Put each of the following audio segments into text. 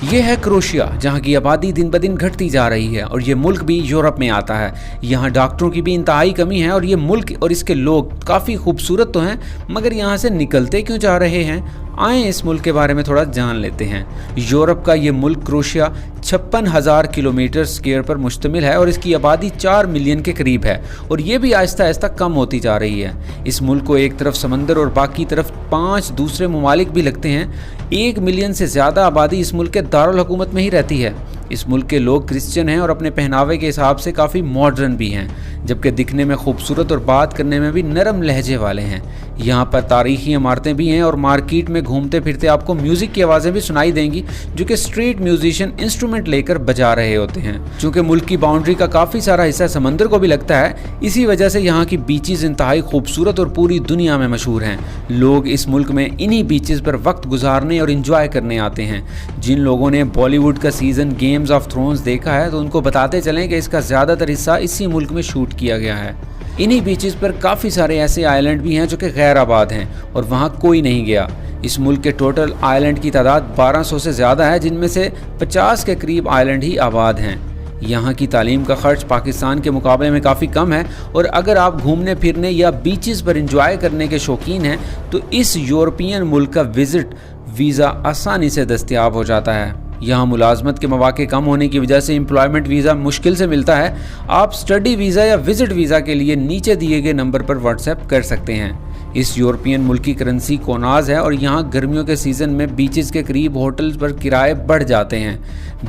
ये है क्रोएशिया, जहाँ की आबादी दिन ब दिन घटती जा रही है और ये मुल्क भी यूरोप में आता है। यहाँ डॉक्टरों की भी इंतहाई कमी है और ये मुल्क और इसके लोग काफ़ी खूबसूरत तो हैं, मगर यहाँ से निकलते क्यों जा रहे हैं? आएँ इस मुल्क के बारे में थोड़ा जान लेते हैं। यूरोप का ये मुल्क क्रोएशिया 56,000 किलोमीटर स्क्वायर पर मुश्तमिल है और इसकी आबादी 4 मिलियन के करीब है और ये भी आहिस्ता आहिस्ता कम होती जा रही है। इस मुल्क को एक तरफ समंदर और बाकी तरफ 5 दूसरे ममालिक भी लगते हैं। 1 मिलियन से ज़्यादा आबादी इस मुल्क के दारुल हुकूमत में ही रहती है। इस मुल्क के लोग क्रिश्चियन हैं और अपने पहनावे के हिसाब से काफ़ी मॉडर्न भी हैं, जबकि दिखने में खूबसूरत और बात करने में भी नरम लहजे वाले हैं। यहाँ पर तारीखी इमारतें भी हैं और मार्केट में घूमते फिरते आपको म्यूज़िक की आवाज़ें भी सुनाई देंगी, जो कि स्ट्रीट म्यूजिशियन इंस्ट्रूमेंट लेकर बजा रहे होते हैं। चूँकि मुल्क की बाउंड्री का काफ़ी सारा हिस्सा समंदर को भी लगता है, इसी वजह से यहाँ की बीचेस इंतहाई खूबसूरत और पूरी दुनिया में मशहूर हैं। लोग इस मुल्क में इन्हीं बीचेस पर वक्त गुजारने और इंजॉय करने आते हैं। जिन लोगों ने बॉलीवुड का सीज़न गेम्स ऑफ थ्रोन्स देखा है तो उनको बताते चलें कि इसका ज़्यादातर हिस्सा इसी मुल्क में शूट किया गया है। इन्हीं बीचेस पर काफ़ी सारे ऐसे आइलैंड भी हैं जो कि गैर आबाद हैं और वहाँ कोई नहीं गया। इस मुल्क के टोटल आइलैंड की तादाद 1200 से ज़्यादा है, जिनमें से 50 के करीब आइलैंड ही आबाद हैं। यहाँ की तालीम का खर्च पाकिस्तान के मुकाबले में काफ़ी कम है और अगर आप घूमने फिरने या बीचेस पर इंजॉय करने के शौकीन हैं तो इस यूरोपियन मुल्क का विज़िट वीज़ा आसानी से दस्तयाब हो जाता है। यहाँ मुलाजमत के मौके कम होने की वजह से एम्प्लॉयमेंट वीज़ा मुश्किल से मिलता है। आप स्टडी वीज़ा या विज़िट वीज़ा के लिए नीचे दिए गए नंबर पर व्हाट्सएप कर सकते हैं। इस यूरोपियन मुल्क की करेंसी कोनाज है और यहाँ गर्मियों के सीज़न में बीचेस के करीब होटल्स पर किराए बढ़ जाते हैं।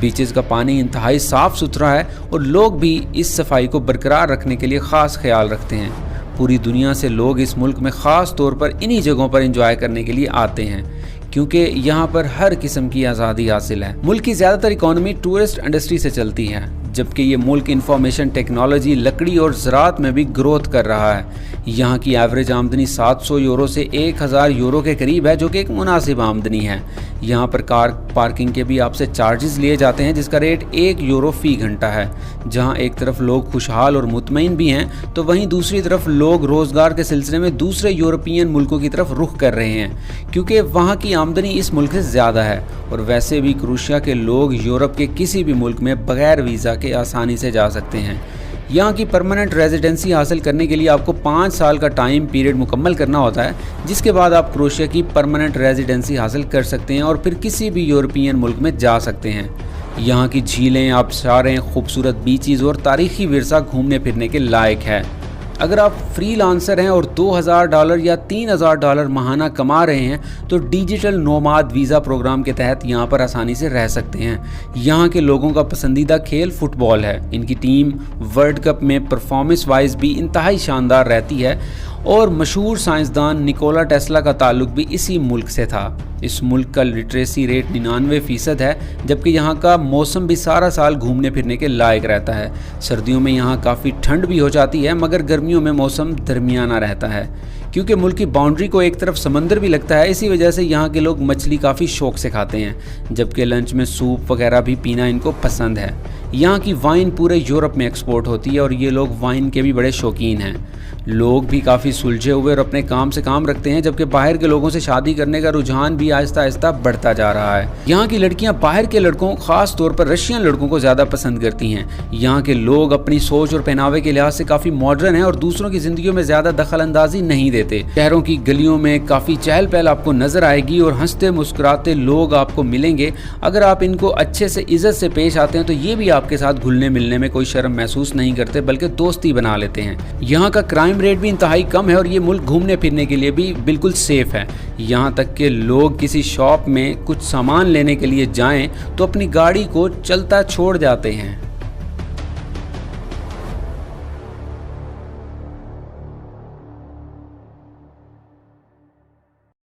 बीचेस का पानी इंतहाई साफ़ सुथरा है और लोग भी इस सफाई को बरकरार रखने के लिए ख़ास ख्याल रखते हैं। पूरी दुनिया से लोग इस मुल्क में ख़ास तौर पर इन्हीं जगहों पर इंजॉय करने के लिए आते हैं, क्योंकि यहाँ पर हर किस्म की आज़ादी हासिल है। मुल्क की ज़्यादातर इकॉनमी टूरिस्ट इंडस्ट्री से चलती है, जबकि ये मुल्क इंफॉर्मेशन टेक्नोलॉजी, लकड़ी और ज़राअत में भी ग्रोथ कर रहा है। यहाँ की एवरेज आमदनी 700 यूरो से 1000 यूरो के करीब है, जो कि एक मुनासिब आमदनी है। यहाँ पर कार पार्किंग के भी आपसे चार्जेस लिए जाते हैं, जिसका रेट 1 यूरो फ़ी घंटा है। जहाँ एक तरफ लोग खुशहाल और मुतमईन भी हैं, तो वहीं दूसरी तरफ लोग रोज़गार के सिलसिले में दूसरे यूरोपियन मुल्कों की तरफ रुख कर रहे हैं, क्योंकि वहाँ की आमदनी इस मुल्क से ज़्यादा है। और वैसे भी क्रोएशिया के लोग यूरोप के किसी भी मुल्क में बग़ैर वीज़ा के आसानी से जा सकते हैं। यहाँ की परमानेंट रेजिडेंसी हासिल करने के लिए आपको 5 साल का टाइम पीरियड मुकम्मल करना होता है, जिसके बाद आप क्रोएशिया की परमानेंट रेजिडेंसी हासिल कर सकते हैं और फिर किसी भी यूरोपियन मुल्क में जा सकते हैं। यहाँ की झीलें, आबशारें, खूबसूरत बीचेस और तारीख़ी विरसा घूमने फिरने के लायक है। अगर आप फ्रीलांसर हैं और $2000 या $3000 माहाना कमा रहे हैं तो डिजिटल नोमाद वीज़ा प्रोग्राम के तहत यहाँ पर आसानी से रह सकते हैं। यहाँ के लोगों का पसंदीदा खेल फुटबॉल है। इनकी टीम वर्ल्ड कप में परफॉर्मेंस वाइज भी इंतहाई शानदार रहती है और मशहूर साइंसदान निकोला टेस्ला का ताल्लुक भी इसी मुल्क से था। इस मुल्क का लिटरेसी रेट 99% है, जबकि यहाँ का मौसम भी सारा साल घूमने फिरने के लायक रहता है। सर्दियों में यहाँ काफ़ी ठंड भी हो जाती है, मगर गर्मियों में मौसम दरमियाना रहता है। क्योंकि मुल्क की बाउंड्री को एक तरफ समंदर भी लगता है, इसी वजह से यहाँ के लोग मछली काफ़ी शौक से खाते हैं, जबकि लंच में सूप वगैरह भी पीना इनको पसंद है। यहाँ की वाइन पूरे यूरोप में एक्सपोर्ट होती है और ये लोग वाइन के भी बड़े शौकीन हैं। लोग भी काफ़ी सुलझे हुए और अपने काम से काम रखते हैं, जबकि बाहर के लोगों से शादी करने का रुझान भी आहिस्ता आहिस्ता बढ़ता जा रहा है। यहाँ की लड़कियाँ बाहर के लड़कों, ख़ास तौर पर रशियन लड़कों को ज़्यादा पसंद करती हैं। यहाँ के लोग अपनी सोच और पहनावे के लिहाज से काफ़ी मॉडर्न हैं और दूसरों की ज़िंदगियों में ज़्यादा दखल अंदाजी नहीं देते। शहरों की गलियों में काफ़ी चहल पहल आपको नज़र आएगी और हंसते मुस्कुराते लोग आपको मिलेंगे। अगर आप इनको अच्छे से इज़्ज़त से पेश आते हैं तो ये भी आपके साथ घुलने मिलने में कोई शर्म महसूस नहीं करते, बल्कि दोस्ती बना लेते हैं। यहाँ का क्राइम रेट भी इंतहाई कम है और ये मुल्क घूमने फिरने के लिए भी बिल्कुल सेफ है। यहाँ तक कि लोग किसी शॉप में कुछ सामान लेने के लिए जाएं तो अपनी गाड़ी को चलता छोड़ जाते हैं।